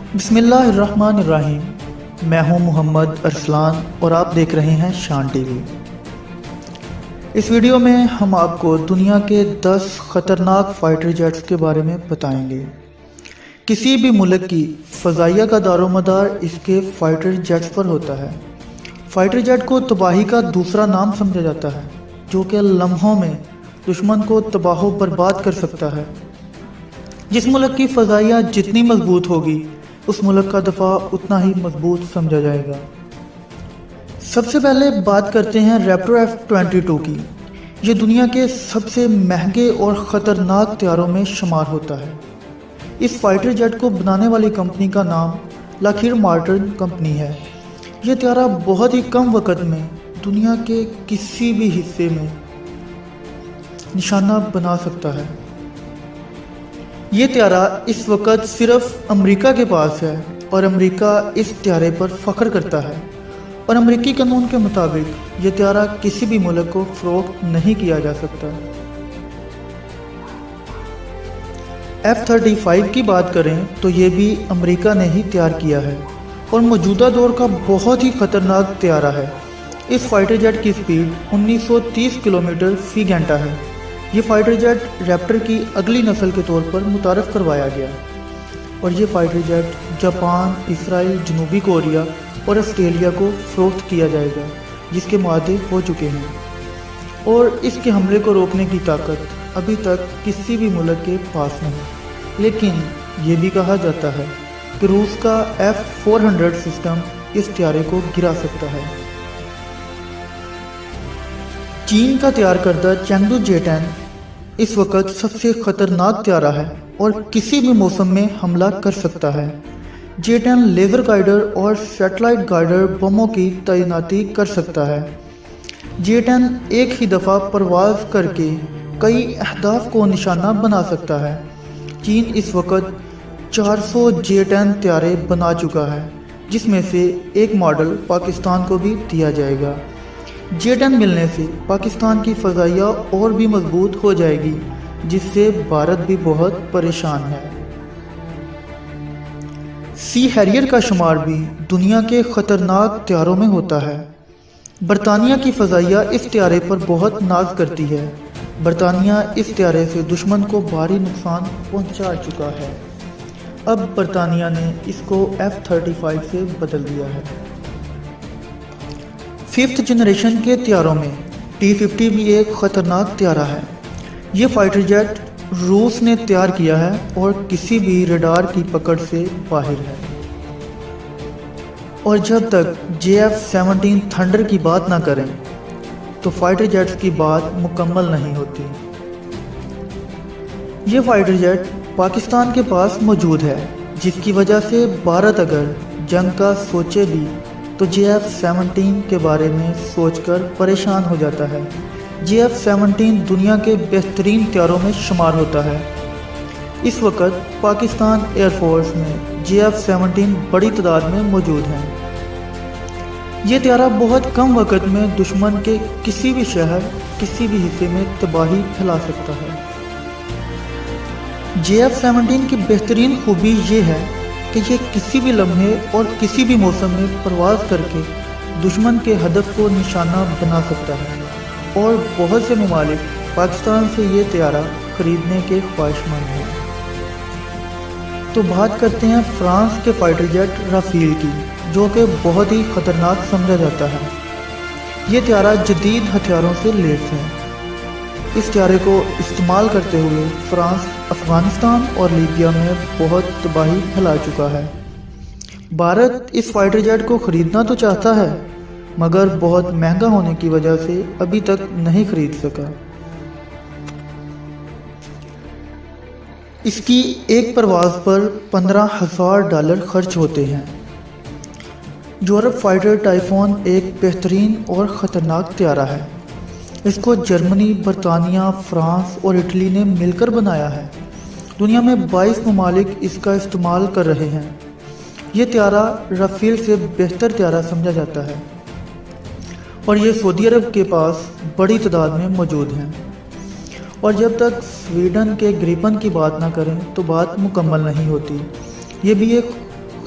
بسم اللہ الرحمن الرحیم۔ میں ہوں محمد ارسلان اور آپ دیکھ رہے ہیں شان ٹی وی۔ اس ویڈیو میں ہم آپ کو دنیا کے 10 خطرناک فائٹر جیٹس کے بارے میں بتائیں گے۔ کسی بھی ملک کی فضائیہ کا دار و مدار اس کے فائٹر جیٹس پر ہوتا ہے۔ فائٹر جیٹ کو تباہی کا دوسرا نام سمجھا جاتا ہے، جو کہ لمحوں میں دشمن کو تباہ و برباد کر سکتا ہے۔ جس ملک کی فضائیہ جتنی مضبوط ہوگی، اس ملک کا دفاع اتنا ہی مضبوط سمجھا جائے گا۔ سب سے پہلے بات کرتے ہیں ریپٹر F-22 کی۔ یہ دنیا کے سب سے مہنگے اور خطرناک طیاروں میں شمار ہوتا ہے۔ اس فائٹر جیٹ کو بنانے والی کمپنی کا نام لاکہیڈ مارٹن کمپنی ہے۔ یہ طیارہ بہت ہی کم وقت میں دنیا کے کسی بھی حصے میں نشانہ بنا سکتا ہے۔ یہ طیارہ اس وقت صرف امریکہ کے پاس ہے اور امریکہ اس طیارے پر فخر کرتا ہے، اور امریکی قانون کے مطابق یہ طیارہ کسی بھی ملک کو فروخت نہیں کیا جا سکتا۔ F-35 کی بات کریں تو یہ بھی امریکہ نے ہی تیار کیا ہے اور موجودہ دور کا بہت ہی خطرناک طیارہ ہے۔ اس فائٹر جیٹ کی سپیڈ 1930 کلومیٹر فی گھنٹہ ہے۔ یہ فائٹر جیٹ ریپٹر کی اگلی نسل کے طور پر متعارف کروایا گیا، اور یہ فائٹر جیٹ جاپان، اسرائیل، جنوبی کوریا اور آسٹریلیا کو فروخت کیا جائے گا، جس کے معاہدے ہو چکے ہیں، اور اس کے حملے کو روکنے کی طاقت ابھی تک کسی بھی ملک کے پاس نہیں۔ لیکن یہ بھی کہا جاتا ہے کہ روس کا F-400 سسٹم اس طیارے کو گرا سکتا ہے۔ چین کا تیار کردہ چینگڈو J-10 اس وقت سب سے خطرناک طیارہ ہے اور کسی بھی موسم میں حملہ کر سکتا ہے۔ J-10 لیزر گائیڈر اور سیٹلائٹ گائیڈر بموں کی تعیناتی کر سکتا ہے۔ J-10 ایک ہی دفعہ پرواز کر کے کئی اہداف کو نشانہ بنا سکتا ہے۔ چین اس وقت 400 J-10 طیارے بنا چکا ہے، جس میں سے ایک ماڈل پاکستان کو بھی دیا جائے گا۔ J-10 ملنے سے پاکستان کی فضائیہ اور بھی مضبوط ہو جائے گی، جس سے بھارت بھی بہت پریشان ہے۔ سی ہیریئر کا شمار بھی دنیا کے خطرناک طیاروں میں ہوتا ہے۔ برطانیہ کی فضائیہ اس طیارے پر بہت ناز کرتی ہے۔ برطانیہ اس طیارے سے دشمن کو بھاری نقصان پہنچا چکا ہے۔ اب برطانیہ نے اس کو F-35 سے بدل دیا ہے۔ 5th جنریشن کے طیاروں میں T-50 بھی ایک خطرناک طیارہ ہے۔ یہ فائٹر جیٹ روس نے تیار کیا ہے اور کسی بھی ریڈار کی پکڑ سے باہر ہے، اور جب تک JF-17 تھنڈر کی بات نہ کریں تو فائٹر جیٹس کی بات مکمل نہیں ہوتی۔ یہ فائٹر جیٹ پاکستان کے پاس موجود ہے، جس کی وجہ سے بھارت اگر جنگ کا سوچے بھی تو JF-17 کے بارے میں سوچ کر پریشان ہو جاتا ہے۔ JF-17 دنیا کے بہترین طیاروں میں شمار ہوتا ہے۔ اس وقت پاکستان ایئر فورس میں JF-17 بڑی تعداد میں موجود ہیں۔ یہ طیارہ بہت کم وقت میں دشمن کے کسی بھی شہر، کسی بھی حصے میں تباہی پھیلا سکتا ہے۔ JF-17 کی بہترین خوبی یہ ہے کہ یہ کسی بھی لمحے اور کسی بھی موسم میں پرواز کر کے دشمن کے ہدف کو نشانہ بنا سکتا ہے، اور بہت سے ممالک پاکستان سے یہ طیارہ خریدنے کے خواہشمند ہیں۔ تو بات کرتے ہیں فرانس کے فائٹر جیٹ رافیل کی، جو کہ بہت ہی خطرناک سمجھا جاتا ہے۔ یہ طیارہ جدید ہتھیاروں سے لیس ہے۔ اس طیارے کو استعمال کرتے ہوئے فرانس افغانستان اور لیبیا میں بہت تباہی پھیلا چکا ہے۔ بھارت اس فائٹر جیٹ کو خریدنا تو چاہتا ہے، مگر بہت مہنگا ہونے کی وجہ سے ابھی تک نہیں خرید سکا۔ اس کی ایک پرواز پر $15,000 خرچ ہوتے ہیں۔ یورپ فائٹر ٹائفون ایک بہترین اور خطرناک طیارہ ہے۔ اس کو جرمنی، برطانیہ، فرانس اور اٹلی نے مل کر بنایا ہے۔ دنیا میں 22 ممالک اس کا استعمال کر رہے ہیں۔ یہ طیارہ رافیل سے بہتر طیارہ سمجھا جاتا ہے، اور یہ سعودی عرب کے پاس بڑی تعداد میں موجود ہیں۔ اور جب تک سویڈن کے گریپن کی بات نہ کریں تو بات مکمل نہیں ہوتی۔ یہ بھی ایک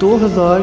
2000